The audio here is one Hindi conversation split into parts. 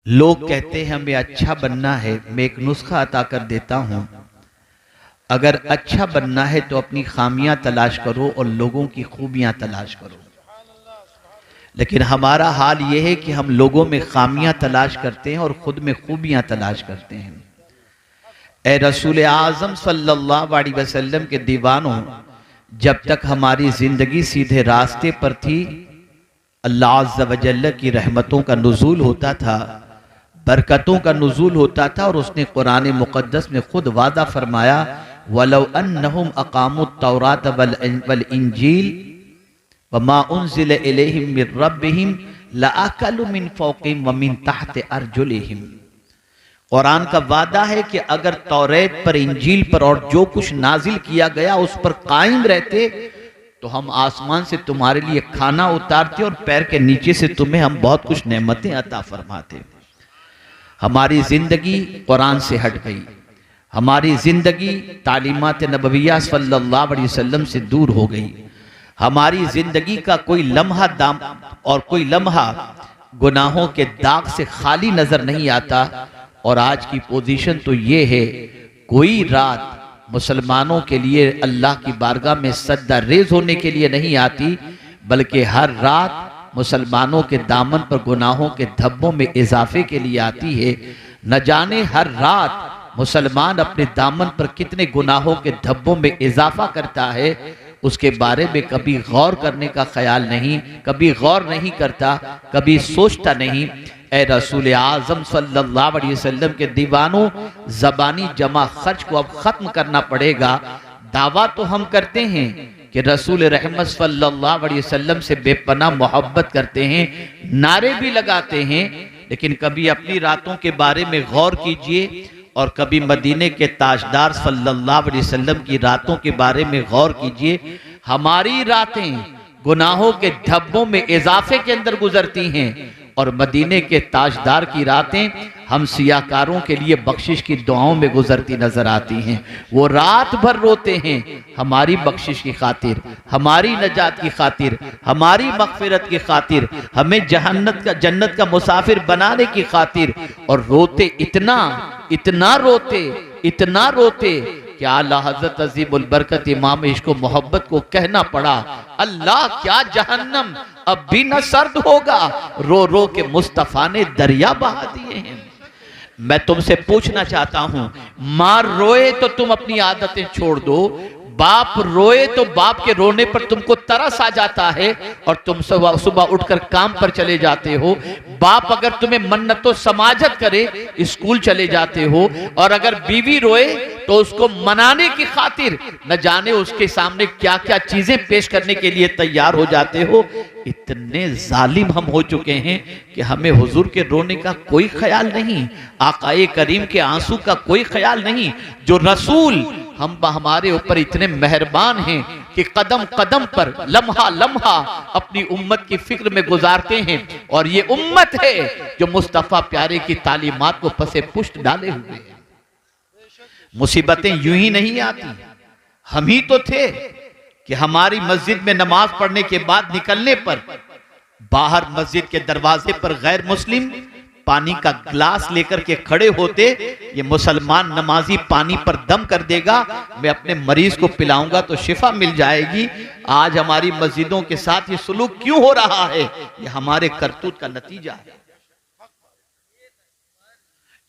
लोग कहते हैं हमें अच्छा बनना है, मैं एक नुस्खा अता कर देता हूं, अगर अच्छा बनना है तो अपनी खामियां तलाश करो और लोगों की खूबियां तलाश करो। लेकिन हमारा हाल यह है कि हम लोगों में खामियां तलाश करते हैं और खुद में खूबियां तलाश करते हैं। ए रसूल आज़म सल्लल्लाहु अलैहि वसल्लम के दीवानों, जब तक हमारी जिंदगी सीधे रास्ते पर थी, अल्लाह अज़्ज़ व जल्ल की रहमतों का नुज़ूल होता था, बरकतों का नुज़ूल होता था। और उसने कुरान मुक़द्दस में खुद वादा फरमाया, वलौ अन्नहुम अक़ामुत तौरात वल इंजील वमा उन्ज़िला इलैहिम मिर रब्बिहिम लअकलू मिन फ़ौक़िहिम व मिन तहति अर्जुलिहिम। कुरान का वादा है कि अगर तौरेत पर, इंजील पर और जो कुछ नाजिल किया गया उस पर कायम रहते तो हम आसमान से तुम्हारे लिए खाना उतारते और पैर के नीचे से तुम्हें हम बहुत कुछ नेमतें अता फरमाते। हमारी जिंदगी कुरान से हट गई, हमारी जिंदगी तालीमात नबविया सल्लल्लाहु अलैहि वसल्लम से दूर हो गई। हमारी जिंदगी का कोई लम्हा दाम और कोई लम्हा गुनाहों के दाग से खाली नजर नहीं आता। और आज की पोजीशन तो ये है, कोई रात मुसलमानों के लिए अल्लाह की बारगाह में सजदा रेज होने के लिए नहीं आती, बल्कि हर रात मुसलमानों के दामन पर गुनाहों के धब्बों में इजाफे के लिए आती है। न जाने हर रात मुसलमान अपने दामन पर कितने गुनाहों के धब्बों में इजाफा करता है, उसके बारे में कभी गौर करने का ख्याल नहीं, कभी गौर नहीं करता, कभी सोचता नहीं। ए रसूल आज़म सल्लल्लाहु अलैहि वसल्लम के दीवानों, ज़बानी जमा खर्च को अब खत्म करना पड़ेगा। दावा तो हम करते हैं कि रसूल रहमत सल्लल्लाहु अलैहि वसल्लम से बेपनाह मोहब्बत करते हैं, नारे भी लगाते हैं, लेकिन कभी अपनी रातों के बारे में गौर कीजिए और कभी मदीने के ताजदार सल्लल्लाहु अलैहि वसल्लम की रातों के बारे में गौर कीजिए। हमारी रातें गुनाहों के धब्बों में इजाफे के अंदर गुजरती हैं और मदीने के ताजदार की रातें हम सियाकारों के लिए बख्शिश की दुआओं में गुजरती नजर आती हैं। वो रात भर रोते हैं हमारी बख्शिश की खातिर, हमारी नजात की खातिर, हमारी मगफिरत की खातिर, हमें जन्नत का मुसाफिर बनाने की खातिर। और रोते इतना रोते कि आला हज़रत अज़ीमुल बरकत इमाम इश्क़ मोहब्बत को कहना पड़ा, अल्लाह क्या जहन्नम अब भी न सर्द होगा, रो रो के मुस्तफ़ा ने दरिया बहा दिए हैं। मैं तुमसे पूछना चाहता हूं, माँ रोए तो तुम अपनी आदतें छोड़ दो, बाप रोए तो बाप के रोने पर तुमको तरस आ जाता है और तुम सुबह उठकर काम पर चले जाते हो। बाप अगर तुम्हें मन्नतो समाजत करे स्कूल चले जाते हो, और अगर बीवी रोए तो उसको मनाने की खातिर न जाने उसके सामने क्या क्या चीजें पेश करने के लिए तैयार हो जाते हो। इतने जालिम हम हो चुके हैं कि हमें हुजूर के रोने का कोई ख्याल नहीं, आकाए करीम के आंसू का कोई ख्याल नहीं। जो रसूल हमारे ऊपर इतने मेहरबान हैं कि कदम कदम पर, लम्हा लम्हा अपनी उम्मत की फिक्र में गुजारते हैं। और ये उम्मत है जो मुस्तफ़ा प्यारे की तालीमात को पसे पुष्ट डाले हुए है। मुसीबतें यूं ही नहीं आती। हम ही तो थे कि हमारी मस्जिद में नमाज पढ़ने के बाद निकलने पर बाहर मस्जिद के दरवाजे पर गैर मुस्लिम पानी का ग्लास लेकर के खड़े होते, ये मुसलमान नमाजी पानी पर दम कर देगा, मैं अपने मरीज को पिलाऊंगा तो शिफा मिल जाएगी। आज हमारी मस्जिदों के साथ ये सुलूक क्यों हो रहा है? ये हमारे करतूत का नतीजा है,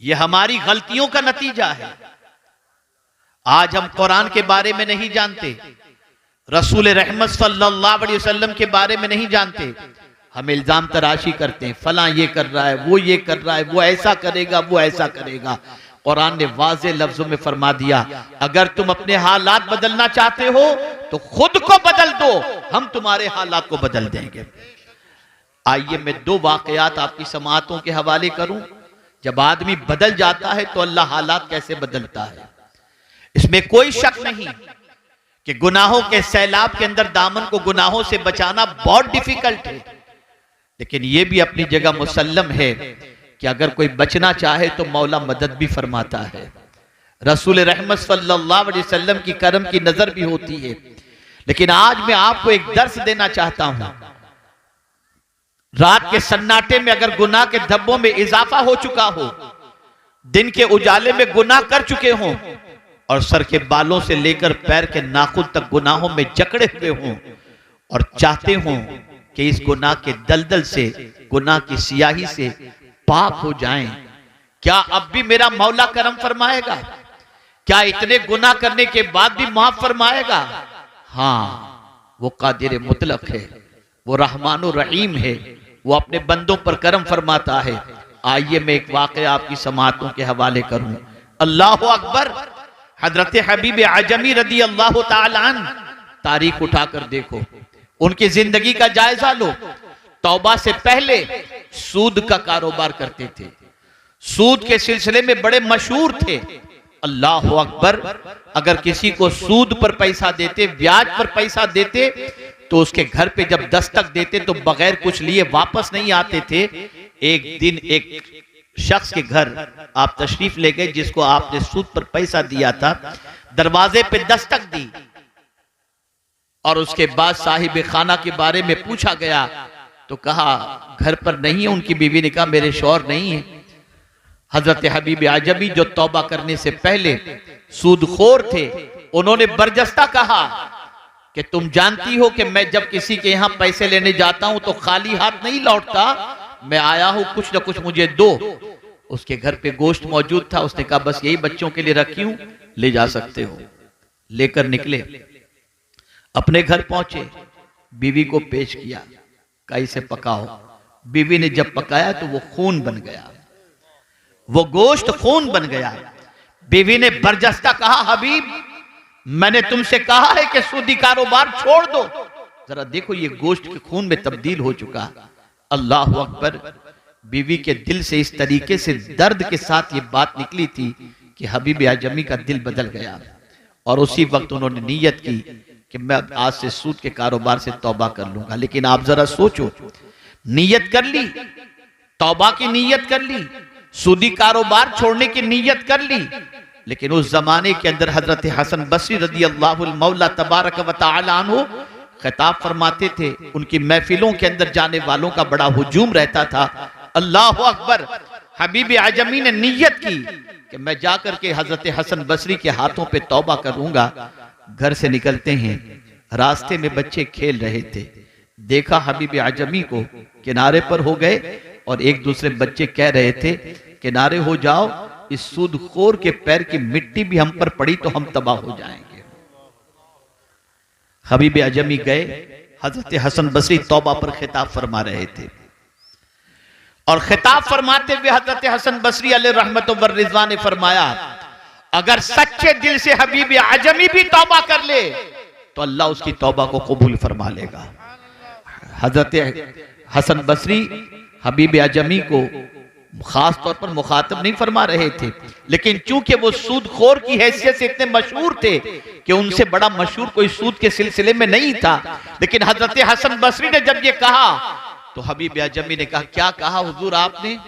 ये हमारी गलतियों का नतीजा है। आज हम कुरान के बारे में नहीं जानते, रसूल रहमत सल्लल्लाहु अलैहि वसल्लम के बारे में नहीं जानते। हम इल्जाम तराशी करते हैं, फला ये कर रहा है, वो ये कर रहा है, वो ऐसा करेगा, वो ऐसा करेगा। कुरान ने वाज़े लफ्जों में फरमा दिया, अगर तुम अपने हालात बदलना चाहते हो तो खुद को बदल दो, हम तुम्हारे हालात को बदल देंगे। आइए मैं दो वाकयात आपकी समाअतों के हवाले करूं। जब आदमी बदल जाता है तो अल्लाह हालात कैसे बदलता है, इसमें कोई शक नहीं कि गुनाहों के सैलाब के अंदर दामन को गुनाहों से बचाना बहुत डिफिकल्ट है, लेकिन यह भी अपनी जगह मुसल्लम है कि अगर कोई बचना चाहे तो मौला मदद भी फरमाता है। रसूल रहमत सल्लल्लाहु अलैहि वसल्लम की करम की नजर भी होती है। लेकिन आज मैं आपको एक दर्स देना चाहता हूं। रात के सन्नाटे में अगर गुनाह के धब्बों में इजाफा हो चुका हो, दिन के उजाले में गुनाह कर चुके हों और सर के बालों से लेकर पैर के नाखून तक गुनाहों में जकड़े हुए हों और चाहते हों कि इस गुनाह के दलदल से, गुनाह की सियाही से पाक हो जाएं, क्या अब भी मेरा मौला करम फरमाएगा? क्या इतने गुनाह करने के बाद भी माफ फरमाएगा? हाँ, वो कादिर मुतलक है, वो रहमानुर रहीम है, वो अपने बंदों पर करम फरमाता है। आइए मैं एक वाक़या आपकी समाअतों के हवाले करूं। अल्लाहु अकबर। हजरत हबीब आजमी रदी अल्लाह ताला अन्हु, तारीख उठाकर देखो, उनकी जिंदगी का जायजा लो। तौबा से पहले सूद का कारोबार करते थे, सूद के सिलसिले में बड़े मशहूर थे। अल्लाह अकबर। अगर किसी को सूद पर पैसा देते, ब्याज पर पैसा देते, तो उसके घर पे जब दस्तक देते तो बगैर कुछ लिए वापस नहीं आते थे। एक दिन एक शख्स के घर आप तशरीफ ले गए जिसको आपने सूद पर पैसा दिया था, दरवाजे पे दस्तक दी और उसके बाद साहिब खाना के बारे में पूछा गया तो कहा घर पर नहीं है। उनकी बीवी ने कहा मेरे शौहर नहीं है। हजरत हबीब आजमी जो तौबा करने से पहले सूदखोर थे, उन्होंने बरजस्ता कहा कि तुम जानती हो कि मैं जब किसी के यहां पैसे लेने जाता हूं तो खाली हाथ नहीं लौटता, मैं आया हूं, कुछ ना कुछ मुझे दो। उसके घर पे गोश्त मौजूद था, उसने कहा बस यही बच्चों के लिए रखी हूं, ले जा सकते हो। लेकर निकले, अपने घर पहुंचे, बीवी को पेश किया, कहा इसे पकाओ। बीवी ने जब पकाया तो वो खून बन गया, वो गोश्त खून बन गया। बीवी ने बरजस्ता कहा हबीब मैंने तुमसे कहा है कि सूदी कारोबार छोड़ दो, जरा देखो ये गोश्त के खून में तब्दील हो चुका। अल्लाह अकबर। बीवी के दिल से इस तरीके से दर्द के साथ ये बात निकली थी कि हबीब आजमी का दिल बदल गया और उसी वक्त उन्होंने नीयत की कि मैं आज से सूद के कारोबार से तौबा कर लूंगा। लेकिन आप जरा सोचो, नीयत कर ली, तौबा की नीयत कर ली, सूदी कारोबार छोड़ने की नीयत कर ली, लेकिन उस जमाने के अंदर हजरत हसन बसरी रदी अल्लाह मौला तबारक व तआला अन्हु खिताब फरमाते थे। उनकी महफिलों के अंदर जाने वालों का बड़ा हुजूम रहता था। अल्लाह अकबर। हबीब आजमी ने नीयत की कि मैं जाकर के हजरत हसन बसरी के हाथों पे तौबा करूंगा। घर से निकलते हैं, रास्ते में बच्चे खेल रहे थे, देखा हबीब आजमी को, किनारे पर हो गए और एक दूसरे बच्चे कह रहे थे किनारे हो जाओ, इस सूदखोर के पैर की मिट्टी भी हम पर पड़ी तो हम तबाह हो जाएंगे। हबीब आजमी गए, हजरत हसन बसरी तौबा पर खिताब फरमा रहे थे और खिताब फरमाते हुए हजरत हसन बसरी अलैहि रहमत व रिज़वान ने फरमाया अगर सच्चे दिल से हबीब आजमी भी तौबा कर ले तो अल्लाह उसकी तौबा को कबूल फरमा लेगा। हजरत हसन बसरी हबीब आजमी को खास तौर पर मुखातब नहीं फरमा रहे थे, लेकिन चूंकि वो सूदखोर की हैसियत से इतने मशहूर थे कि उनसे बड़ा मशहूर कोई सूद के सिलसिले में नहीं था। लेकिन हजरत हसन बसरी ने जब ये कहा तो हबीब आजमी ने कहा क्या कहा हुजूर आपने?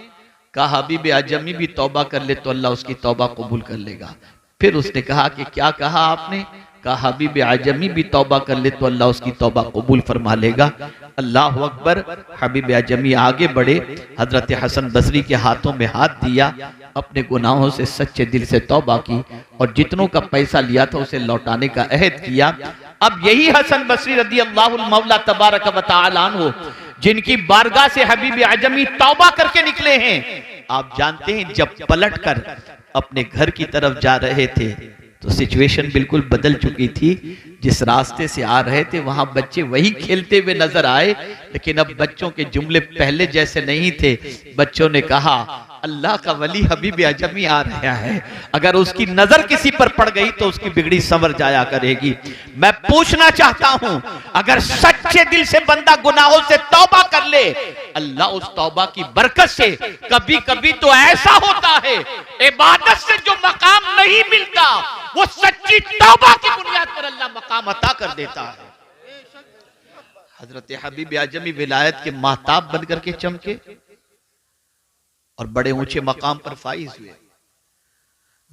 कहा हबीब आजमी भी तौबा कर ले तो अल्लाह उसकी तौबा कबूल कर लेगा। फिर उसने कहा कि क्या कहा आपने? कहा हबीब आजमी भी तौबा कर ले तो अल्लाह उसकी तौबा कबूल फरमा लेगा। अल्लाह अकबर। हबीब आजमी आगे बढ़े, हजरत हसन बसरी के हाथों में हाथ दिया, अपने गुनाहों से सच्चे दिल से तौबा की और जितनों का पैसा लिया था उसे लौटाने का अहद किया। अब यही हसन बसरी रदी अल्लाह मौला तबारक व तआला अन्हु जिनकी बारगाह से हबीब आजमी तौबा करके निकले हैं, आप जानते हैं जब पलट कर अपने घर की तरफ जा रहे थे तो सिचुएशन बिल्कुल बदल चुकी थी। जिस रास्ते से आ रहे थे वहां बच्चे वही खेलते हुए नजर आए, लेकिन अब बच्चों के जुमले पहले जैसे नहीं थे। बच्चों ने कहा अल्लाह का वली हबीब आजमी आ रहा है, अगर उसकी नजर किसी पर पड़ गई तो उसकी बिगड़ी संवर जाया करेगी। मैं पूछना चाहता हूं अगर सच्चे दिल से बंदा गुनाहों से तौबा कर ले, अल्लाह उस तौबा की बरकत से कभी कभी तो ऐसा होता है इबादत से जो मकाम नहीं मिलता वो सच्ची तौबा की बुनियाद पर अल्लाह मकाम अता कर देता है। हजरत हबीब आजमी विलायत के महताब बन करके चमके और बड़े ऊंचे मकाम पर फाइज हुए।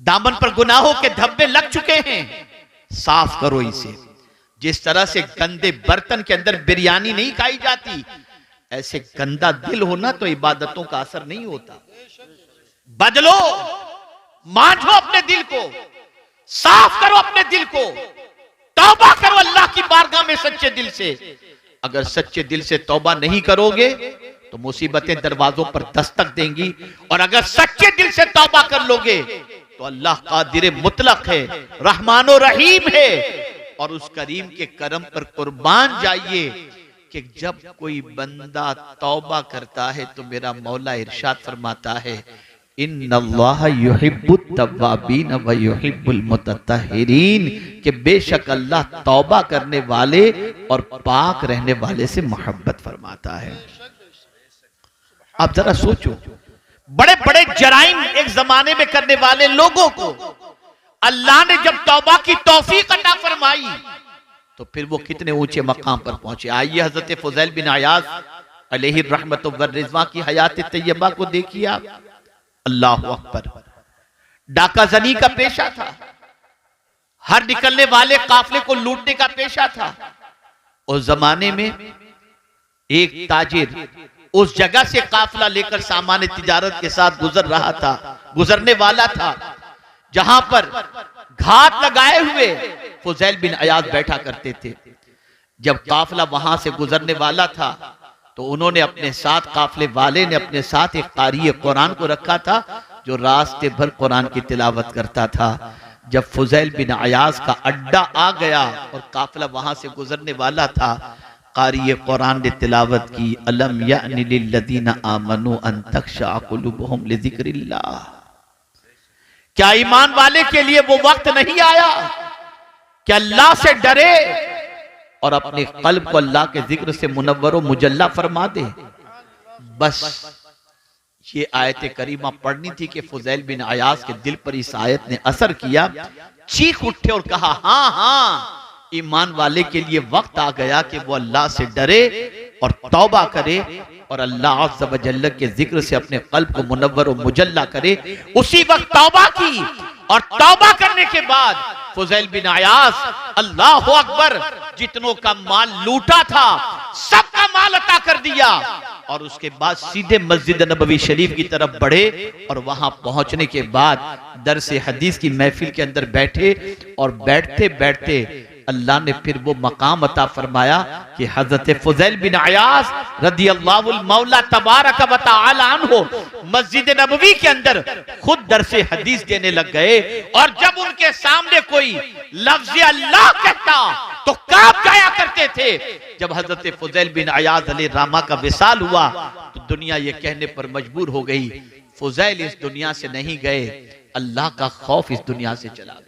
दामन पर गुनाहों के धब्बे लग चुके हैं, साफ करो इसे। जिस तरह से गंदे बर्तन के अंदर बिरयानी नहीं खाई जाती, ऐसे गंदा दिल होना तो इबादतों का असर नहीं होता। बदलो, मांझो अपने दिल को, साफ करो अपने दिल को, तौबा करो अल्लाह की बारगाह में सच्चे दिल से। अगर सच्चे दिल से तौबा नहीं करोगे तो मुसीबतें दरवाजों पर दस्तक देंगी, और अगर सच्चे दिल से तौबा कर लोगे तो अल्लाह कादिर मुतलक है, रहमानो रहीम है, और उस करीम के करम पर कुर्बान जाइए कि जब कोई बंदा तौबा करता है तो मेरा मौला इरशाद फरमाता है, इन्नल्लाह युहिब्बुत तव्वाबीन व युहिब्बुल मुतत्तहिरीन, कि बेशक अल्लाह तौबा करने वाले और पाक रहने वाले से मोहब्बत फरमाता है। आप जरा सोचो, बड़े बड़े जराइम एक जमाने में करने वाले लोगों को अल्लाह ने जब तौबा की तौफीक अता फरमाई तो फिर वो कितने ऊंचे मकाम पर पहुंचे। आइए हजरत फुज़ैल बिन अयाज़ अलैहि रहमतु व रिज़वा की हयात तैयबा को देखिए आप। अल्लाह अकबर। डाका जनी का पेशा था, हर निकलने वाले काफले को लूटने का पेशा था। उस जमाने में एक ताजिर उस जगह से काफला लेकर सामान तिजारत के साथ गुजरने वाला था, जहां पर घाट लगाए हुए फुज़ैल बिन अयाज़ बैठा करते थे। जब काफला वहां से गुजरने वाला था तो उन्होंने अपने साथ, काफले वाले ने अपने साथ एक कारी कुरान को रखा था जो रास्ते भर कुरान की तिलावत करता था। जब फुज़ैल बिन अयाज़ का अड्डा आ गया और काफला वहां से गुजरने वाला था, कारी कुरान ने तिलावत की, अलम यानि लिल्लज़ीना आमनू अन तख़शअ क़ुलूबुहुम लिज़िक्रिल्लाह। क्या ईमान वाले के लिए वो वक्त नहीं आया कि अल्लाह से डरे और अपने कल्ब को अल्लाह के जिक्र से मुनव्वर व मुजल्ला फरमा दे। बस ये आयत करीमा पढ़नी थी कि फुज़ैल बिन अयाज़ के दिल पर इस आयत ने असर किया, चीख उठे और कहा, हाँ हाँ, ईमान वाले के लिए वक्त आ गया कि वो अल्लाह से डरे और तौबा करे और अल्लाह अज़्ज़ व जल्ल के जिक्र से अपने कल्ब को मुनव्वर व मुजल्ला करे। उसी वक्त तौबा की, और तौबा करने के बाद फुज़ैल बिन अयाज़, अल्लाह अकबर, जितनों का माल लूटा था सबका माल अता कर दिया, और उसके बाद सीधे मस्जिद नबवी शरीफ की तरफ बढ़े, और वहां पहुंचने के बाद दरसे हदीस की महफिल के अंदर बैठे, और बैठते बैठते अल्लाह ने फिर वो मकाम अता फरमाया कि हजरत फुज़ैल बिन अयाज़ रदियल्लाहु मौला तबारक व तआला अन्हु मस्जिद नबवी के अंदर खुद दरसे हदीस देने लग गए, और जब उनके सामने कोई लफ्ज़ अल्लाह कहता तो कांप जाया करते थे। जब हजरत फुज़ैल बिन अयाज़ अलैहि रहमा का विसाल हुआ तो दुनिया ये कहने पर मजबूर हो गई, फुज़ैल इस दुनिया से नहीं गए, अल्लाह का खौफ इस दुनिया से चला गया।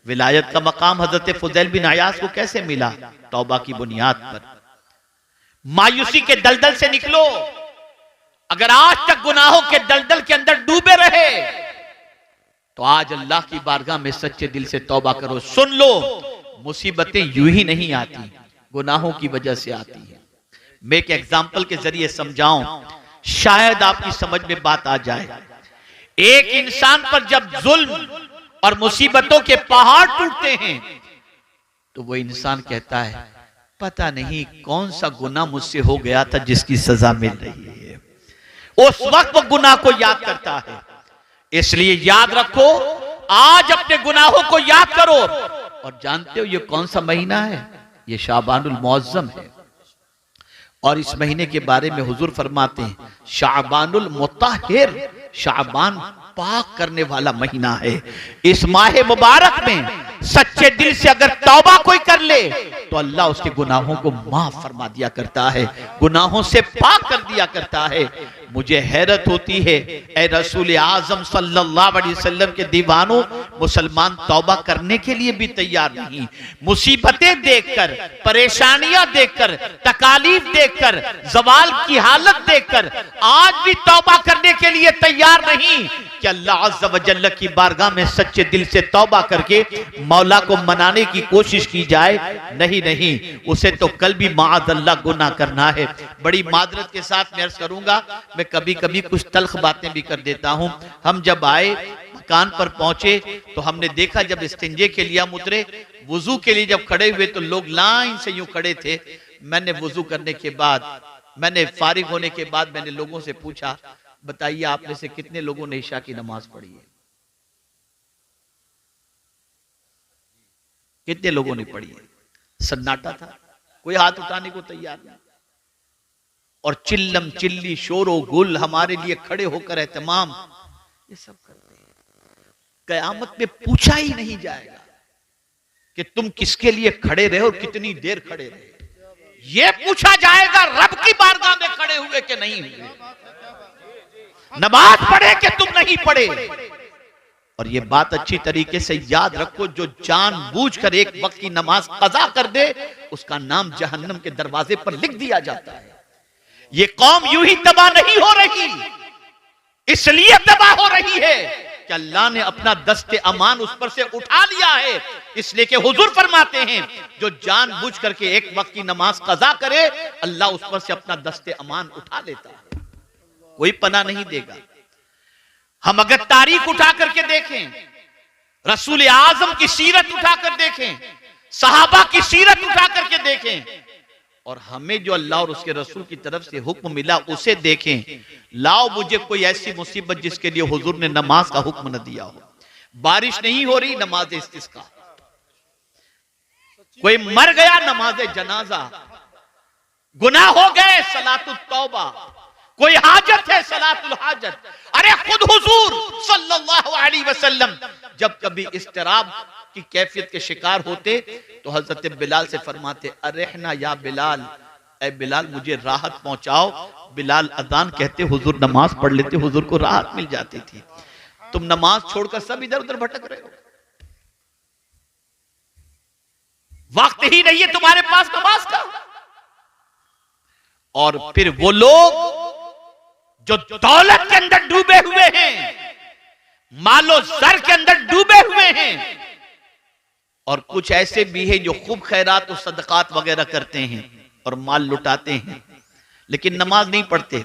विलायत का मकाम हजरत फुज़ैल बिन अयाज़ को कैसे मिला? तौबा की बुनियाद पर। मायूसी के दलदल से निकलो। अगर आज तक गुनाहों के दलदल के अंदर डूबे रहे तो आज अल्लाह की बारगाह में सच्चे दिल से तौबा करो। सुन लो, मुसीबतें यूं ही नहीं आती, गुनाहों की वजह से आती है। मैं एक एग्जाम्पल के जरिए समझाऊं, शायद आपकी समझ में बात आ जाए। एक इंसान पर जब जुल्म और मुसीबतों के पहाड़ टूटते हैं तो वो इंसान कहता है, पता नहीं कौन सा गुनाह मुझसे हो गया था जिसकी सजा मिल रही है। उस वक्त वो गुनाह को याद करता है। इसलिए याद रखो, आज अपने गुनाहों को याद करो। और जानते हो ये कौन सा महीना है? ये शाबानुल मुअज़्ज़म है, और इस महीने के बारे में हुजूर फरमाते हैं, शाबानुल मुतahhir, शाबान पाक करने वाला महीना है। इस माह मुबारक में सच्चे दिल से अगर तौबा कोई कर ले तो अल्लाह उसके गुनाहों को माफ फरमा दिया करता है, गुनाहों से पाक कर दिया करता है। मुझे हैरत होती है, ए रसूल आजम सल्लल्लाहु अलैहि वसल्लम के दीवानों, मुसलमान तौबा करने के लिए भी तैयार नहीं। मुसीबतें देखकर, परेशानियां देखकर, तकालीफ देखकर, जवाल की हालत देखकर आज भी तौबा करने के लिए तैयार नहीं कि अल्लाह अज़्ज़ व जल्ल की बारगाह में सच्चे दिल से तौबा करके मौला को मनाने की कोशिश की जाए। नहीं नहीं, उसे तो कल भी माअज़ल्लाह गुनाह करना है। बड़ी मादरत के साथ मैं अर्ज़ करूंगा, मैं कभी कभी कुछ तल्ख बातें भी कर देता हूं। हम जब आए, मकान पर पहुंचे तो हमने देखा जब इस्तिंजे के लिए हम उतरे, वुजू के लिए जब खड़े हुए तो लोग लाइन से यूं खड़े थे। मैंने वुजू करने के बाद मैंने फारिग होने के बाद मैंने लोगों से पूछा, बताइए आप में से कितने लोगों ने इशा की नमाज पढ़ी है? कितने लोगों ने पढ़ी है? सन्नाटा था, कोई हाथ उठाने को तैयार नहीं। और चिल्लम चिल्ली शोरो गुल हमारे लिए खड़े होकर एहतमाम, ये सब करते हैं। कयामत में पूछा ही नहीं जाएगा कि तुम किसके लिए खड़े रहे और कितनी देर खड़े रहे। ये पूछा जाएगा रब की बारगाह में खड़े हुए कि नहीं हुए, नमाज पढ़े कि तुम नहीं पढ़े। और ये बात अच्छी तरीके से याद रखो, जो जानबूझकर एक वक्त की नमाज कज़ा कर दे उसका नाम जहन्नम के दरवाजे पर लिख दिया जाता है। ये कौम यूं ही तबाह नहीं हो रही, इसलिए तबाह हो रही है कि अल्लाह ने अपना दस्ते अमान उस पर से उठा लिया है। इसलिए कि हुजूर फरमाते हैं, जो जानबूझ करके एक वक्त की नमाज कज़ा करे अल्लाह उस पर से अपना दस्ते अमान उठा लेता है, कोई पनाह नहीं देगा। हम अगर तारीख उठा करके देखें, रसूल आजम की सीरत उठा कर देखें, सहाबा की सीरत उठा करके देखें, और हमें जो अल्लाह और उसके रसूल की तरफ से हुक्म मिला उसे देखें। लाओ मुझे कोई ऐसी मुसीबत जिसके लिए हुजूर ने नमाज का हुक्म न दिया हो। बारिश नहीं हो रही, नमाज इस्तिस्का। कोई मर गया, नमाज जनाजा। गुनाह हो गए, सलातुल तौबा। कोई हाजत है, सलातुल हाजत। अरे खुद हुजूर सल्लल्लाहु अलैहि वसल्लम जब कभी इस्तिराब की कैफियत के शिकार होते तो हजरत बिलाल से फरमाते, अरेहना या बिलाल, ए बिलाल मुझे राहत पहुंचाओ। बिलाल अजान कहते, हुजूर नमाज पढ़ लेते, हुजूर को राहत मिल जाती थी। तुम नमाज छोड़कर सब इधर उधर भटक रहे हो, वक्त ही नहीं है तुम्हारे पास नमाज का। और फिर वो लोग जो दौलत के अंदर डूबे हुए हैं, मालो जर के अंदर डूबे हुए हैं, और कुछ ऐसे भी हैं जो खूब खैरात और सदकात वगैरह करते हैं और माल लुटाते हैं, लेकिन नमाज नहीं पढ़ते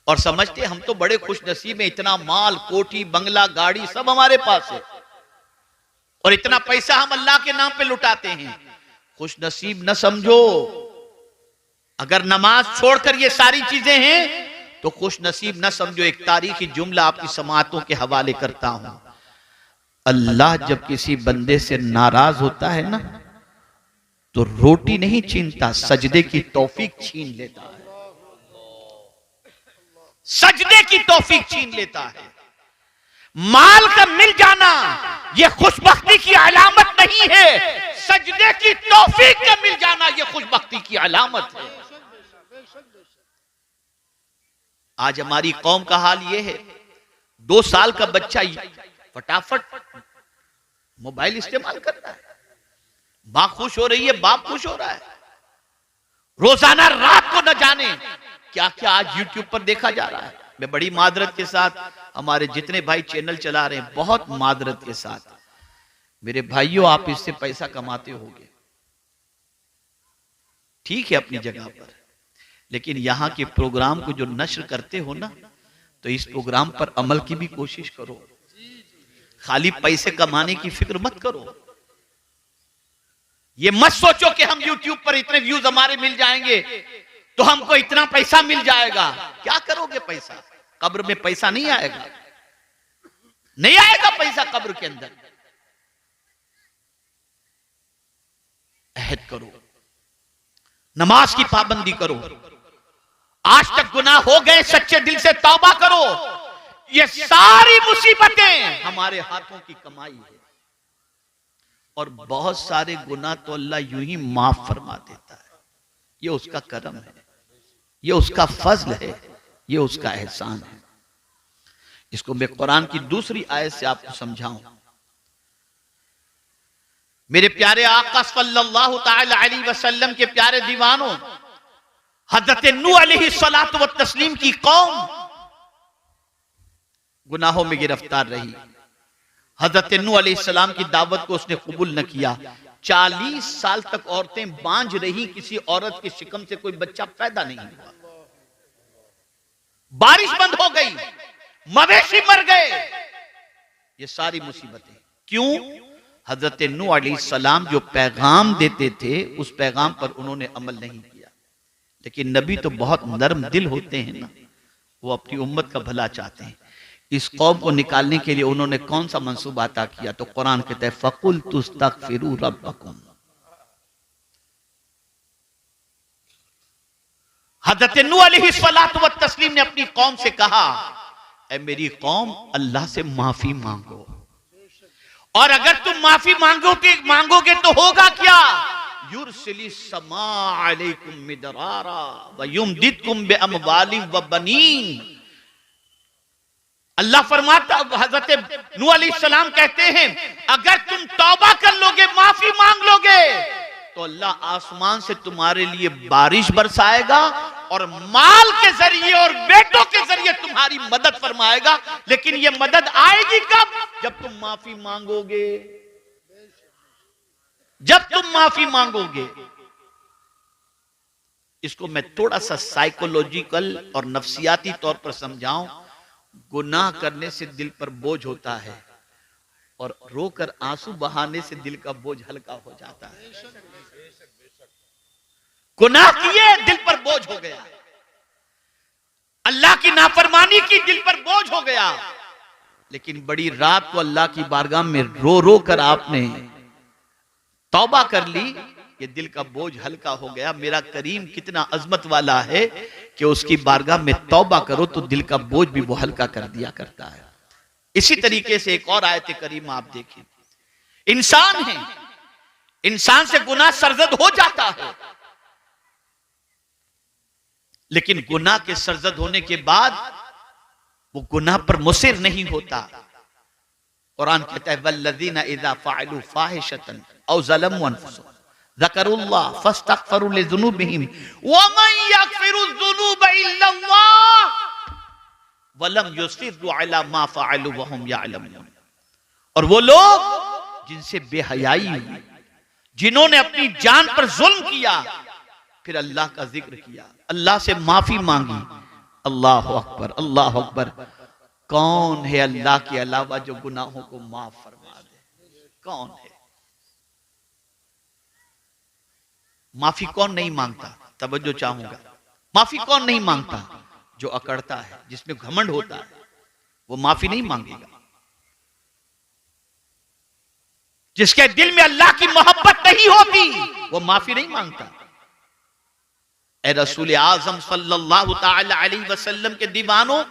और समझते हम तो बड़े खुश नसीब हैं, इतना माल, कोठी, बंगला, गाड़ी सब हमारे पास है और इतना पैसा हम अल्लाह के नाम पे लुटाते हैं। खुश नसीब न समझो। अगर नमाज छोड़कर ये सारी चीजें हैं तो खुश नसीब न समझो। एक तारीखी जुमला आपकी समाअतों के हवाले करता हूं। अल्लाह जब किसी बंदे से नाराज होता है ना, तो रोटी नहीं छीनता, सजदे की तौफीक छीन लेता है। सजदे की तौफीक छीन लेता है। माल का मिल जाना यह खुशबख्ती की अलामत नहीं है, सजदे की तौफीक का मिल जाना यह खुशबख्ती की अलामत है। आज हमारी कौम का हाल यह है, 2 साल का बच्चा फटाफट मोबाइल इस्तेमाल करता है, मां खुश हो रही है, बाप खुश हो रहा है। रोजाना रात को न जाने क्या क्या आज यूट्यूब पर देखा जा रहा है। मैं बड़ी मादरत के साथ, हमारे जितने भाई चैनल चला रहे हैं, बहुत मादरत के साथ, मेरे भाइयों आप इससे पैसा कमाते होगे, ठीक है अपनी जगह पर, लेकिन यहां के प्रोग्राम को जो नश्र करते हो ना, तो इस प्रोग्राम पर अमल की भी कोशिश करो। खाली पैसे कमाने की फिक्र मत करो। ये मत सोचो कि हम YouTube पर इतने व्यूज हमारे मिल जाएंगे तो हमको इतना पैसा मिल जाएगा। क्या करोगे पैसा? कब्र में पैसा नहीं आएगा, नहीं आएगा पैसा कब्र के अंदर। अहद करो, नमाज की पाबंदी करो। आज तक गुनाह हो गए, सच्चे दिल से तौबा करो। ये सारी मुसीबतें हमारे हाथों की कमाई है और बहुत सारे गुनाह तो अल्लाह यूं ही माफ फरमा देता है। ये उसका करम है, ये उसका फजल है, ये उसका एहसान है। इसको मैं कुरान की दूसरी आयत से आपको समझाऊं। मेरे प्यारे आका सल्लल्लाहु ताला अलैहि वसल्लम के प्यारे दीवानों, हजरत नूह अलैहिस्सलातु व तस्लीम की कौम गुनाहों में गिरफ्तार रही। हजरत नूह अलैहिस्सलाम की दावत को उसने कबूल न किया। 40 साल तक औरतें बांझ रही, किसी औरत के शिकम से कोई बच्चा पैदा नहीं हुआ। बारिश बंद हो गई, मवेशी मर गए। ये सारी मुसीबतें क्यों? हजरत नूह अलैहिस्सलाम जो पैगाम देते थे उस पैगाम पर उन्होंने अमल नहीं किया। लेकिन नबी तो बहुत नरम दिल होते हैं ना, वो अपनी उम्मत का भला चाहते हैं। इस कौम को निकालने के लिए उन्होंने कौन सा मंसूबा अता किया? तो कुरान कहता है फकुल तुस्तगफिरू रब्बकुम। हजरत नूह अलैहिस्सलातु व तस्लीम ने अपनी कौम से कहा, ऐ मेरी कौम, अल्लाह से माफी मांगो, और अगर तुम माफी मांगोगे तो होगा क्या? युरसिलिस समा अलैकुम मिदरारा व युमदिदकुम बिअमवालिन व बनीन। अल्लाह फरमाता, हजरत नूह अलैहिस्सलाम कहते हैं, अगर तुम तौबा कर लोगे, माफी मांग लोगे, तो अल्लाह आसमान से तुम्हारे लिए बारिश बरसाएगा और माल के जरिए और बेटों के जरिए तुम्हारी मदद फरमाएगा। लेकिन यह मदद आएगी कब? जब तुम माफी मांगोगे, जब तुम माफी मांगोगे। इसको मैं थोड़ा सा साइकोलॉजिकल और नफ्सियाती तौर पर समझाऊं। गुनाह करने से दिल पर बोझ होता है और रोकर आंसू बहाने से दिल का बोझ हल्का हो जाता है। गुनाह किए, दिल पर बोझ हो गया, अल्लाह की नाफरमानी की, दिल पर बोझ हो गया। लेकिन बड़ी रात को अल्लाह की बारगाह में रो रो कर आपने तौबा कर ली, ये दिल का बोझ हल्का हो गया। मेरा करीम कितना अजमत वाला है कि उसकी बारगाह में तौबा करो तो दिल का बोझ भी वो हल्का कर दिया करता है। इसी तरीके से एक और आयत करीम आप देखें, इंसान है, इंसान से गुनाह सरजद हो जाता है, लेकिन गुनाह के सरजद होने के बाद वो गुनाह पर मुसिर नहीं होता। कुरान कहता है वल्लज़ीना इज़ा फ़अलू फ़ाहिशतन औ ज़लमू अनफुसहुम ज़करुल्लाह फ़स्तग़फ़रू लिज़ुनूबिहिम वमन यग़फ़िरुज़्ज़ुनूब इल्लल्लाह वलम युसिर्रू अला मा फ़अलू वहुम यअलमून। और वो लोग जिनसे बेहयाई हुई, जिन्होंने अपनी जान पर जुल्म किया, फिर अल्लाह का जिक्र किया, अल्लाह से माफी मांगी। अल्लाह अकबर, अल्लाह अकबर। कौन है अल्लाह के अलावा जो गुनाहों को माफ फरमा दे? कौन है? माफी कौन नहीं मांगता? तवज्जो चाहूंगा, माफी कौन नहीं मांगता? जो अकड़ता है, जिसमें घमंड होता है, वो माफी नहीं मांगेगा। जिसके दिल में अल्लाह की मोहब्बत नहीं होती, वो माफी नहीं मांगता। ए रसूल आजम सल्लल्लाहु ताला अलैहि वसल्लम के दीवानों,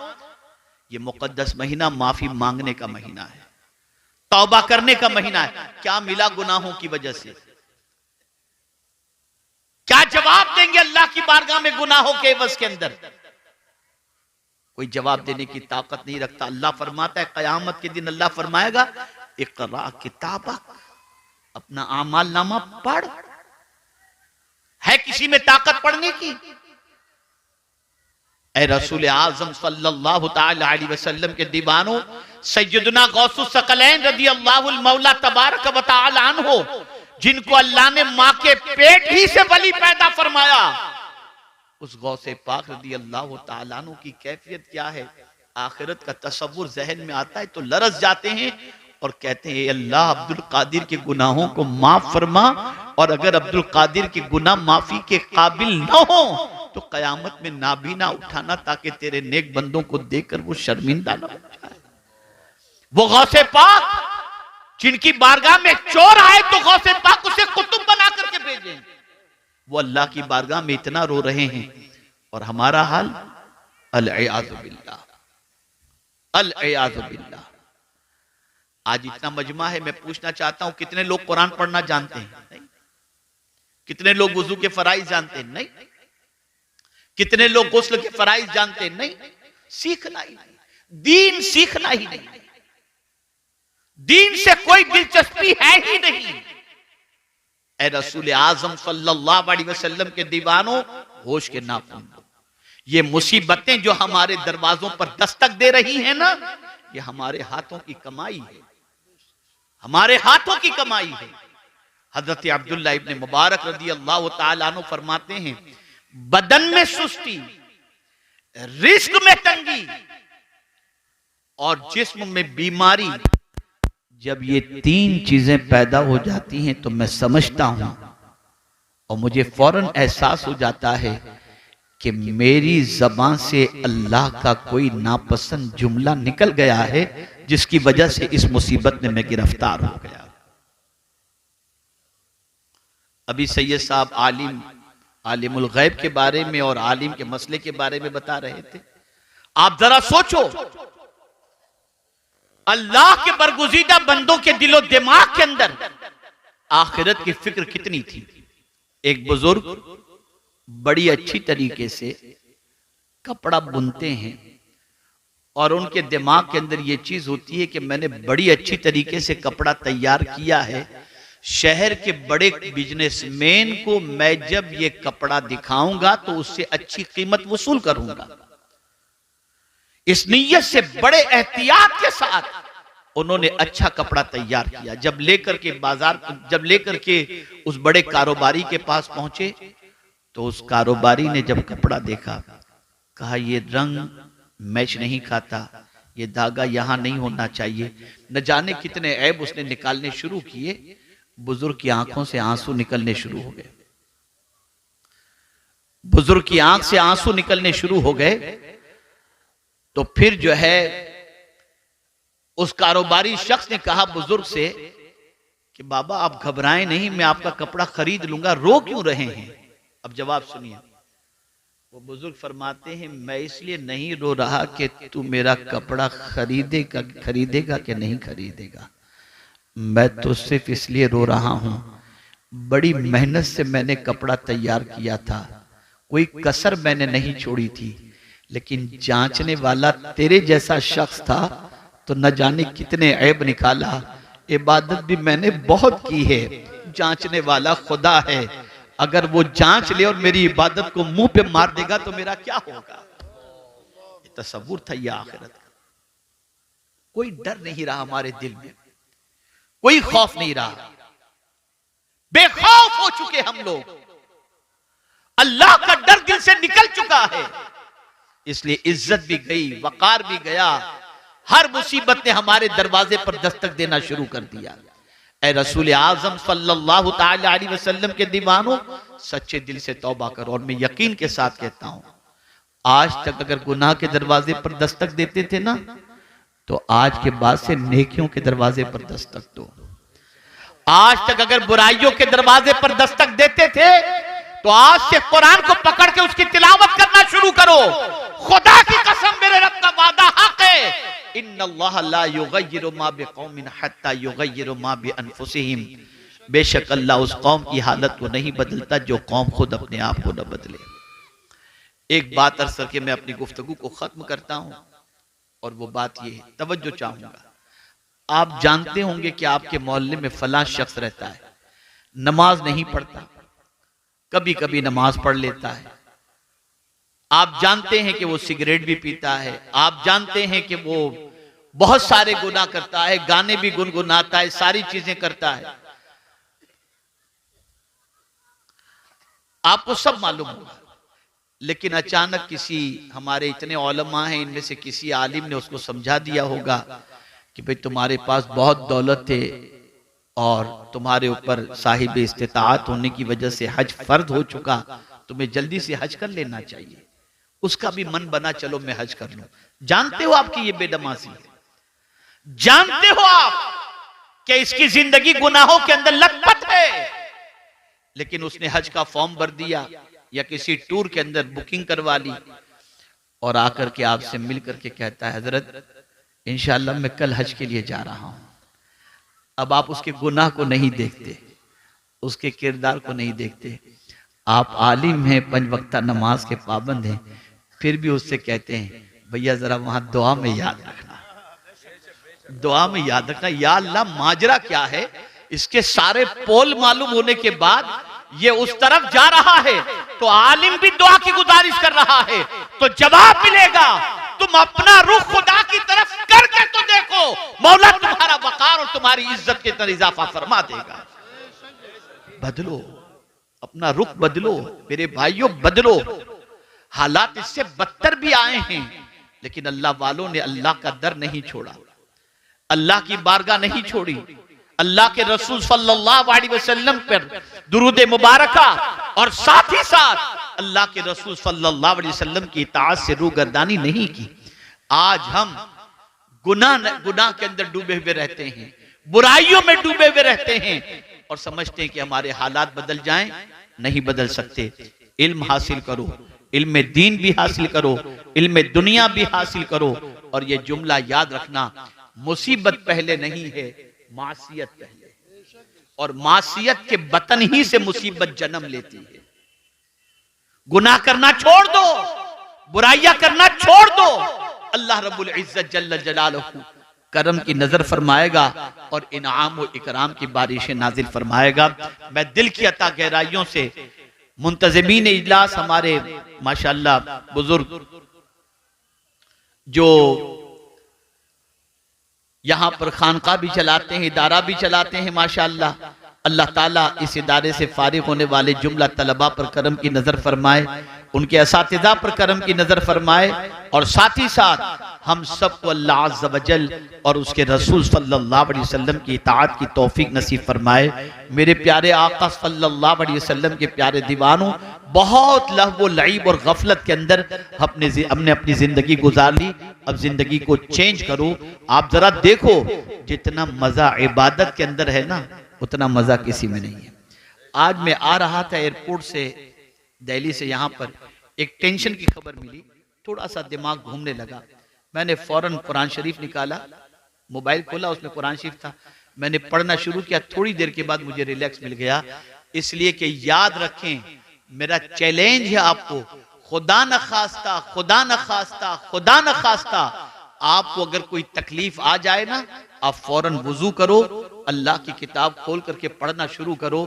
ये मुकद्दस महीना माफी मांगने का महीना है, तौबा करने का महीना है। क्या मिला गुनाहों की वजह से? क्या जवाब देंगे अल्लाह की बारगाह में गुनाहों के एवज के अंदर? कोई जवाब देने की ताकत नहीं रखता। अल्लाह फरमाता है कयामत के दिन अल्लाह फरमाएगा इक़रा किताबक, अपना आमाल नामा पढ़। है किसी में ताकत पढ़ने की? ऐ रसूल आजम सल्लल्लाहु ताला अलैहि वसल्लम के दीवानों, सैयदना गौसुस सकलैन रदियल्लाहु मौला तबारक व तआला अन्हु, जिनको अल्लाह ने मां के पेट ही से वली पैदा फरमाया, उस गौसे पाक रदियल्लाहु तआला अन्हु की कैफियत क्या है? आखिरत का तसव्वुर जहन में आता है तो लरस जाते हैं और कहते हैं अल्लाह अब्दुल कादिर के गुनाहों को माफ फरमा, और अगर अब्दुल कादिर के गुनाह माफी के काबिल न हो तो कयामत में नाभीना उठाना, ताकि तेरे नेक बंदों को देखकर वो शर्मिंदा न हो जाए। वो गौसे पाक जिनकी बारगाह में चोर आए तो गौसे पाक उसे कुतुब बना करके भेजे, वो अल्लाह की बारगाह में इतना रो रहे हैं, और हमारा हाल अल-इयाज़ु बिल्लाह, अल-इयाज़ु बिल्लाह। आज इतना मजमा है, मैं पूछना चाहता हूं कितने लोग कुरान पढ़ना जानते हैं? नहीं। कितने लोग वुजू के फराइज जानते हैं? नहीं। कितने लोग गुस्ल के फराइज जानते हैं? नहीं। सीखना ही नहीं, दीन सीखना ही नहीं, दीन से कोई दिलचस्पी है ही नहीं। ऐ रसूल आजम सल्लल्लाहु अलैहि वसल्लम के दीवानों, होश के नाखून, ये मुसीबतें जो हमारे दरवाजों पर दस्तक दे रही हैं ना, ये हमारे हाथों की कमाई है, हमारे हाथों की कमाई है। हजरत अब्दुल्लाह इब्न मुबारक रदियल्लाहु ताला अन्हु फरमाते हैं, बदन में सुस्ती, रिस्क में तंगी और जिस्म में बीमारी, जब ये तीन चीजें पैदा हो जाती हैं तो मैं समझता हूं और मुझे फौरन एहसास हो जाता है कि मेरी जबान से अल्लाह का कोई नापसंद जुमला निकल गया है जिसकी वजह से इस मुसीबत में मैं गिरफ्तार हो गया। अभी सैयद साहब आलिमुल गैब के बारे में और आलिम के मसले के बारे में बता रहे थे। आप जरा सोचो, अल्लाह के बरगुज़ीदा बंदों के दिलो दिमाग के अंदर आखिरत की फिक्र कितनी थी। एक बुजुर्ग बड़ी अच्छी तरीके से कपड़ा बुनते हैं और उनके दिमाग के अंदर यह चीज होती है कि मैंने बड़ी अच्छी तरीके से कपड़ा तैयार किया है, शहर के बड़े बिजनेसमैन को मैं जब ये कपड़ा दिखाऊंगा तो उससे अच्छी कीमत वसूल करूंगा। इस नीयत से बड़े एहतियात के साथ उन्होंने अच्छा कपड़ा तैयार किया। जब लेकर के उस बड़े कारोबारी के पास पहुंचे तो उस कारोबारी ने जब कपड़ा देखा, कहा ये रंग मैच नहीं खाता, ये धागा यहां नहीं होना चाहिए। न जाने कितने ऐब उसने निकालने शुरू किए। बुजुर्ग की आंखों से आंसू निकलने शुरू हो गए। बुजुर्ग की आंख से आंसू निकलने शुरू हो गए। तो फिर जो है उस कारोबारी शख्स ने कहा बुजुर्ग से कि बाबा आप घबराएं नहीं, मैं आपका कपड़ा खरीद लूंगा, रो क्यों रहे हैं? अब जवाब सुनिए। वो बुजुर्ग फरमाते हैं मैं इसलिए नहीं रो रहा कि तू मेरा कपड़ा खरीदेगा कि नहीं खरीदेगा, मैं तो सिर्फ इसलिए रो रहा हूं, बड़ी मेहनत से मैंने कपड़ा तैयार किया था, कोई कसर मैंने नहीं छोड़ी थी, लेकिन जांचने वाला तेरे जैसा शख्स था तो न जाने कितने ऐब निकाला। इबादत भी मैंने बहुत की है, जांचने वाला खुदा है, अगर वो जांच ले और मेरी इबादत को मुंह पे मार देगा तो मेरा क्या होगा। ये तसव्वुर था ये आखिरत का। कोई डर नहीं रहा हमारे दिल में, कोई खौफ नहीं रहा, बेखौफ हो चुके हम लोग। अल्लाह का डर दिल से निकल चुका है, इसलिए इज्जत भी गई, वकार भी गया। हर मुसीबत ने हमारे दरवाजे पर दस्तक देना शुरू कर दिया। ऐ रसूल आज़म सल्लल्लाहु ताला अलैहि वसल्लम के दीवानों, सच्चे दिल से तौबा करो। और मैं यकीन के साथ कहता हूं, आज तक अगर गुनाह के दरवाजे पर दस्तक देते थे ना, तो आज के बाद से नेकियों के दरवाजे पर दस्तक दो। आज तक अगर बुराइयों के दरवाजे पर दस्तक देते थे, तो आज से कुरान को पकड़ के उसकी तिलावत करना शुरू करो। खुदा की कसम, मेरे रब का वादा हक है, इन्नल्लाह ला युगय्यिरु मा बिकौमिन हत्ता युगय्यिरु मा बिअनफुसिहिम। बेशक अल्लाह उस कौम की हालत को नहीं बदलता जो कौम खुद अपने आप को न बदले। एक बात अर्ज करके मैं अपनी गुफ्तगू को खत्म करता हूं, और वो बात ये है, तवज्जो चाहूंगा। आप जानते होंगे कि आपके मोहल्ले में फलां शख्स रहता है, नमाज नहीं पढ़ता, कभी कभी नमाज पढ़ लेता है। आप जानते हैं कि वो सिगरेट भी पीता है, आप जानते हैं कि वो बहुत सारे गुनाह करता है, गाने भी गुनगुनाता है, सारी चीजें करता है, आपको सब मालूम होगा। लेकिन अचानक किसी, हमारे इतने उलमा हैं, इनमें से किसी आलिम ने उसको समझा दिया होगा कि भाई तुम्हारे पास बहुत दौलत है और तुम्हारे ऊपर साहिब इस्तिताअत होने की वजह से हज फर्ज हो चुका, तुम्हें जल्दी से हज कर लेना चाहिए। उसका भी मन बना, चलो मैं हज कर लूं। जानते हो आपकी ये बेनमाजी है, जानते हो आप कि इसकी जिंदगी गुनाहों के अंदर लथपथ है, लेकिन उसने हज का फॉर्म भर दिया या किसी टूर के अंदर बुकिंग करवा ली और आकर के आपसे मिल करके कहता है हजरत इंशाअल्लाह मैं कल हज के लिए जा रहा हूं। अब आप उसके गुनाह को नहीं देखते, उसके किरदार को नहीं देखते। आप आलिम हैं, 5 वक्ता नमाज के पाबंद हैं, फिर भी उससे कहते हैं भैया जरा वहां दुआ में याद रखना, दुआ में याद रखना। या अल्लाह माजरा क्या है, इसके सारे पोल मालूम होने के बाद ये उस तरफ जा रहा है, तो आलिम भी दुआ की गुजारिश कर रहा है, तो जवाब मिलेगा। तुम अपना रुख खुदा की तरफ करके तो देखो, मौला तुम्हारा वकार और तुम्हारी इज्जत के अंदर इजाफा फरमा देगा। बदलो, अपना रुख बदलो मेरे भाइयों, बदलो। हालात इससे बदतर भी आए हैं, लेकिन अल्लाह वालों ने अल्लाह का दर नहीं छोड़ा, अल्लाह की बारगाह नहीं छोड़ी, अल्लाह के रसूल सल्लल्लाहु अलैहि वसल्लम पर दुरूद मुबारका और साथ ही साथ अल्लाह के रसूल सल्लल्लाहु अलैहि वसल्लम की इताअत से रूगर्दानी नहीं की। आज हम गुनाह के अंदर डूबे हुए रहते हैं, बुराइयों में डूबे हुए रहते हैं और समझते हैं कि हमारे हालात बदल जाएं। नहीं बदल सकते। इल्म हासिल करो, इल्म दीन भी हासिल करो, इल्म दुनिया भी हासिल करो। और ये जुमला याद रखना, मुसीबत पहले नहीं है, मासियत पहले। और मासियत के बतन ही से मुसीबत जन्म लेती है। गुनाह करना छोड़ दो, बुराइयां करना छोड़ दो, अल्लाह रब्बुल इज्जत जल्ल जलालहू करम की नजर फरमाएगा और इनाम और इकराम की बारिशें नाजिल फरमाएगा। मैं दिल की अता गहराइयों से मुंतज़िमीन इजलास, हमारे माशाअल्लाह बुजुर्ग जो यहां पर खानका भी चलाते हैं, इदारा भी चलाते हैं, माशाअल्लाह, अल्लाह ताला इस इदारे से फारिग होने वाले जुमला तलबा पर करम की नजर फरमाए, उनके असातिज़ा पर करम की नजर फरमाए और साथ ही साथ हम सबको अल्लाह अज़्ज़ व जल और उसके रसूल सल्लल्लाहु अलैहि वसल्लम की इताअत की तौफीक नसीब फरमाए। मेरे प्यारे आका सल्लल्लाहु अलैहि वसल्लम के प्यारे दीवानों, बहुत लहव व लईब और गफलत के अंदर हमने अपनी जिंदगी गुजार ली। अब जिंदगी को चेंज करो। आप जरा देखो, जितना मजा इबादत के अंदर है ना, उतना मजा किसी में नहीं है। आज मैं आ रहा था एयरपोर्ट से, दिल्ली से, यहाँ पर एक टेंशन की खबर मिली, थोड़ा सा दिमाग घूमने लगा। मैंने फौरन कुरान शरीफ निकाला, मोबाइल खोला, उसमें कुरान शरीफ था, मैंने पढ़ना शुरू किया। थोड़ी देर के बाद मुझे रिलैक्स मिल गया। इसलिए कि याद रखें, मेरा चैलेंज है आपको, खुदा न खास्ता, खुदा न खास्ता, खुदा न खास्ता आपको अगर कोई तकलीफ आ जाए ना, आप फौरन वुजू करो, अल्लाह की किताब खोल करके पढ़ना शुरू करो।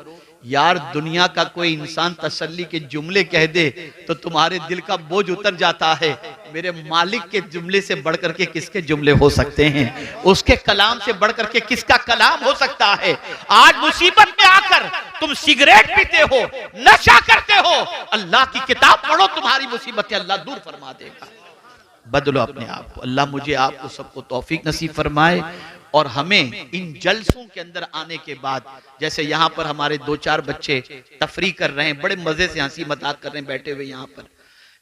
यार, दुनिया का कोई इंसान तसल्ली के जुमले कह दे तो तुम्हारे दिल का बोझ उतर जाता है। मेरे मालिक के जुमले से बढ़ करके किसके जुमले हो सकते हैं? उसके कलाम से बढ़ करके किसका कलाम हो सकता है? आज मुसीबत में आकर तुम सिगरेट पीते हो, नशा करते हो, अल्लाह की किताब पढ़ो, तुम्हारी मुसीबतें अल्लाह दूर फरमा देगा। बदलो अपने आप को। अल्लाह मुझे आपको सबको तौफीक नसीब फरमाए और हमें इन जलसों के अंदर आने के बाद, जैसे यहाँ पर हमारे 2-4 बच्चे तफरीह कर रहे हैं, बड़े मजे से हंसी मजाक कर रहे हैं बैठे हुए यहाँ पर,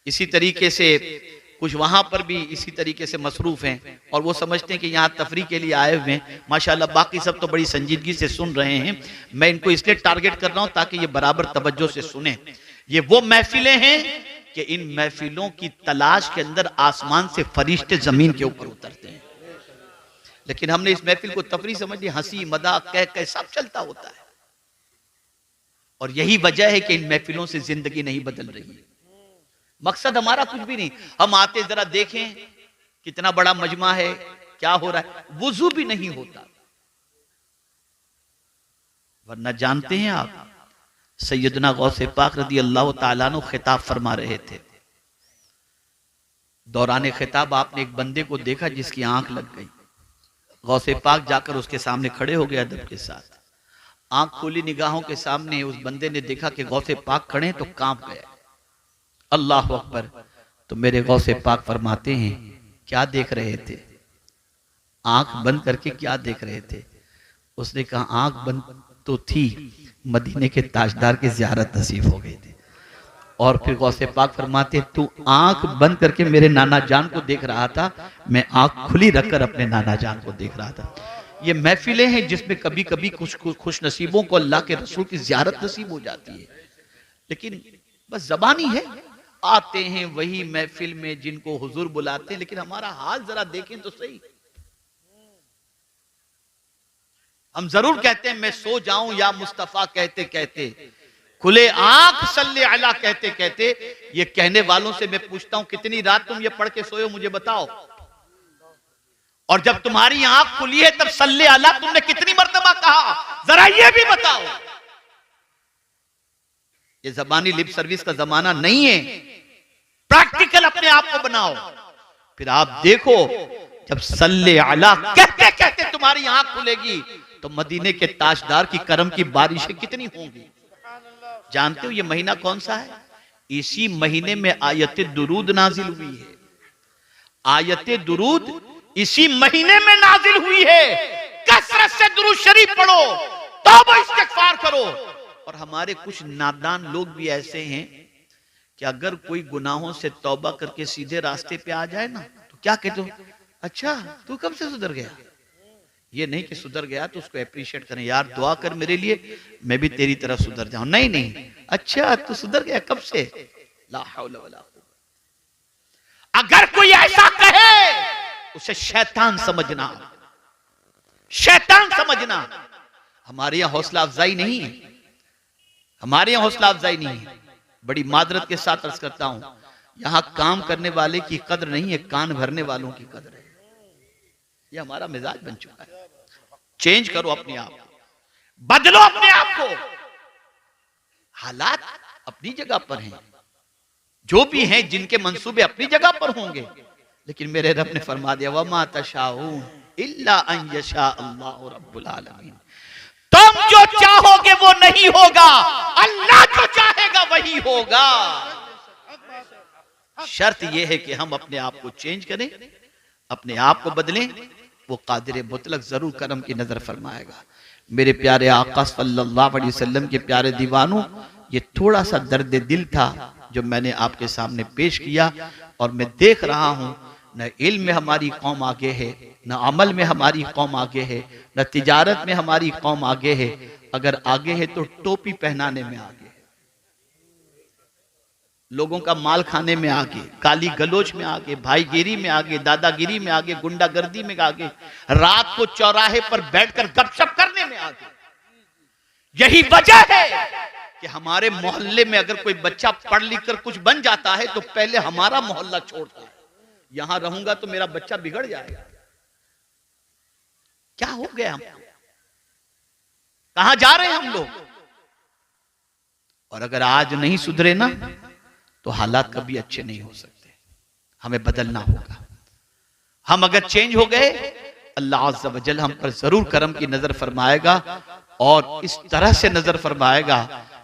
इसी तरीके से कुछ वहां पर भी इसी तरीके से मसरूफ हैं और वो समझते हैं कि यहाँ तफरीह के लिए आए हुए हैं। माशाल्लाह, बाकी सब तो बड़ी संजीदगी से सुन रहे हैं। मैं इनको इसलिए टारगेट कर रहा हूँ ताकि ये बराबर तवज्जो से सुने। ये वो महफिलें हैं कि इन महफिलों की तलाश के अंदर आसमान से फरिश्ते जमीन के ऊपर उतरते हैं, लेकिन हमने इस महफिल को तफरीह समझ ली, हंसी मजाक कह सब चलता होता है। और यही वजह है कि इन महफिलों से जिंदगी नहीं बदल रही है। मकसद हमारा कुछ भी नहीं, हम आते जरा देखें कितना बड़ा मजमा है, क्या हो रहा है, वुजू भी नहीं होता। वरना जानते हैं आप, सैयदना गौसे पाक रदी अल्लाह ताला अन्हु खिताब फरमा रहे थे। दौरान खिताब आपने एक बंदे को देखा जिसकी आंख लग गई। गौसे पाक जाकर उसके सामने खड़े हो गए अदब के साथ। आंख खोली निगाहों के सामने उस बंदे ने देखा कि गौसे पाक खड़े तो कांप गया। अल्लाह अकबर। तो मेरे गौसे पाक फरमाते हैं, क्या देख रहे थे? आंख बंद करके क्या देख रहे थे? उसने कहा, आंख बंद तो थी, मदीने के ताजदार की ज़ियारत नसीब हो गई थी। और फिर गौसे पाक फरमाते, तू आंख बंद करके मेरे नाना जान को देख रहा था, मैं आंख खुली रखकर अपने नाना जान को देख रहा था। ये महफिलें हैं जिसमें कभी कभी कुछ खुश नसीबों को अल्लाह के रसूल की ज़ियारत नसीब हो जाती है, लेकिन बस ज़बानी है। आते हैं वही महफिल में जिनको हुजूर बुलाते हैं, लेकिन हमारा हाल जरा देखें तो सही। हम जरूर कहते हैं मैं सो जाऊं या मुस्तफा कहते कहते, खुले आंख सल्ले अला कहते कहते। ये कहने वालों से मैं पूछता हूं, कितनी रात तुम ये पढ़ के सोए हो, मुझे बताओ। और जब तुम्हारी आंख खुली है तब सल्ले अला तुमने कितनी मर्तबा कहा, जरा ये भी बताओ। ये जबानी लिप सर्विस का जमाना नहीं है, प्रैक्टिकल अपने आप को बनाओ। फिर आप देखो, जब सल्ले अला कहते कहते तुम्हारी आंख खुलेगी तो मदीने के ताजदार की करम की बारिशें कितनी होंगी। जानते हो ये महीना कौन सा है? इसी महीने में आयत दुरूद नाजिल हुई है। आयत दुरूद इसी महीने में नाजिल हुई है। कसरत से दुरूद शरीफ पढ़ो, तौबा इस्तिगफार करो। और हमारे कुछ नादान लोग भी ऐसे हैं कि अगर कोई गुनाहों से तौबा करके सीधे रास्ते पे आ जाए ना तो क्या कहते हो, अच्छा तू कब से सुधर गया। ये नहीं कि सुधर गया तो उसको अप्रिशिएट करें, यार दुआ कर मेरे लिए मैं भी तेरी तरह सुधर जाऊं। नहीं नहीं, अच्छा तू सुधर गया कब से। ला हौला वला कुव्वता। अगर कोई ऐसा कहे उसे शैतान समझना, शैतान समझना। हमारे यहां हौसला अफजाई नहीं है, हमारे यहां हौसला अफजाई नहीं है। बड़ी मादरत के साथ अर्ज करता हूं, यहां काम करने वाले की कद्र नहीं है, कान भरने वालों की कद्र है। यह हमारा मिजाज बन चुका है। चेंज करो अपने आप को, बदलो अपने आप को। हालात अपनी जगह पर हैं, जो भी हैं जिनके मंसूबे अपनी जगह पर होंगे, लेकिन मेरे रब ने फरमा दिया वमा तशाऊन इल्ला अन यशा अल्लाहु रब्बुल आलमीन। तुम जो चाहोगे वो नहीं होगा, अल्लाह जो चाहेगा वही होगा। शर्त यह है कि हम अपने आप को चेंज करें, अपने आप को बदलें। वो कादिर मुतलक जरूर करम की नजर फरमाएगा। मेरे प्यारे आका सल्लल्लाहु अलैहि वसल्लम के प्यारे दीवानों, ये थोड़ा सा दर्द दिल था जो मैंने आपके सामने पेश किया। और मैं देख रहा हूं न इल्म में हमारी कौम आगे है, न अमल में हमारी कौम आगे है, न तिजारत में हमारी कौम आगे है। अगर आगे है तो टोपी पहनाने में आगे है, लोगों का माल खाने में आगे, गाली गलोच में आगे, भाईगिरी में आगे, दादागिरी में आगे, गुंडागर्दी में आगे, रात को चौराहे पर बैठकर गपशप करने में आगे। यही वजह है कि हमारे मोहल्ले में अगर कोई बच्चा पढ़ लिख कर कुछ बन जाता है तो पहले हमारा मोहल्ला छोड़ता है। यहां रहूंगा तो मेरा बच्चा बिगड़ जाएगा। क्या हो गया हमको, कहां जा रहे हैं हम लोग। और अगर आज नहीं सुधरे ना तो हालात कभी अच्छे नहीं हो सकते। हमें बदलना होगा। हम अगर चेंज हो गए, अल्लाह अज़्ज़ व जल हम पर जरूर करम की नजर फरमाएगा। और इस तरह से नजर फरमाएगा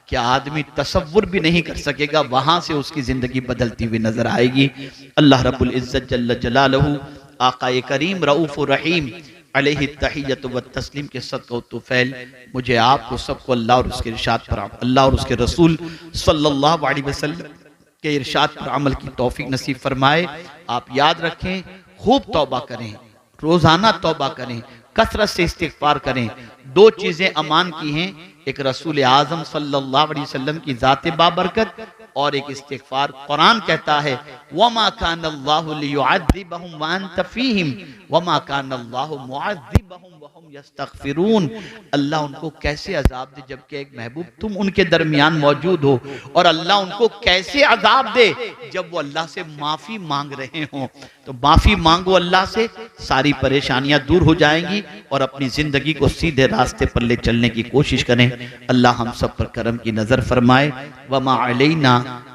कि आदमी तसव्वुर भी नहीं कर सकेगा, वहां से उसकी जिंदगी बदलती हुई नजर आएगी। अल्लाह रब्बुल इज्जत जल्ल जलालहू आकाए करीम रऊफुर रहीम अलैहि तहियतु व तस्लीम के सदक़ा तुफैल मुझे आपको सबको अल्लाह और उसके इरशाद पर, अल्लाह और उसके रसूल सल्लल्लाहु अलैहि वसल्लम के इरशाद पर अमल की तौफीक नसीब फरमाए। आप याद रखें, खूब तौबा करें, रोजाना तौबा करें, कसरत से इस्तिग़फ़ार करें। दो चीजें अमान की हैं, एक रसूल आज़म सल्लल्लाहु अलैहि वसल्लम की ज़ात बाबरकत और एक इस्तिग़फ़ार। कुरान कहता है वमा कानल्लाहु लियुअज़्ज़िबहुम व अंत फ़ीहिम वमा कानल्लाहु मुअज़्ज़िबहुम व हुम यस्तग़फ़िरून। अल्लाह उनको कैसे अज़ाब दे जबकि एक महबूब तुम उनके दरमियान मौजूद हो, और अल्लाह उनको कैसे अज़ाब दे जब वो अल्लाह से माफी मांग रहे हों। तो माफी मांगो अल्लाह से, सारी परेशानियां दूर हो जाएंगी और अपनी जिंदगी को सीधे रास्ते पर ले चलने की कोशिश करें। अल्लाह हम सब पर करम की नजर फरमाए। वमा अलैना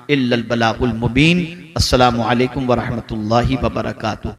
इल्लल बलागुल मुबीन। अस्सलामु अलैकुम व रहमतुल्लाहि व बरकातुहू।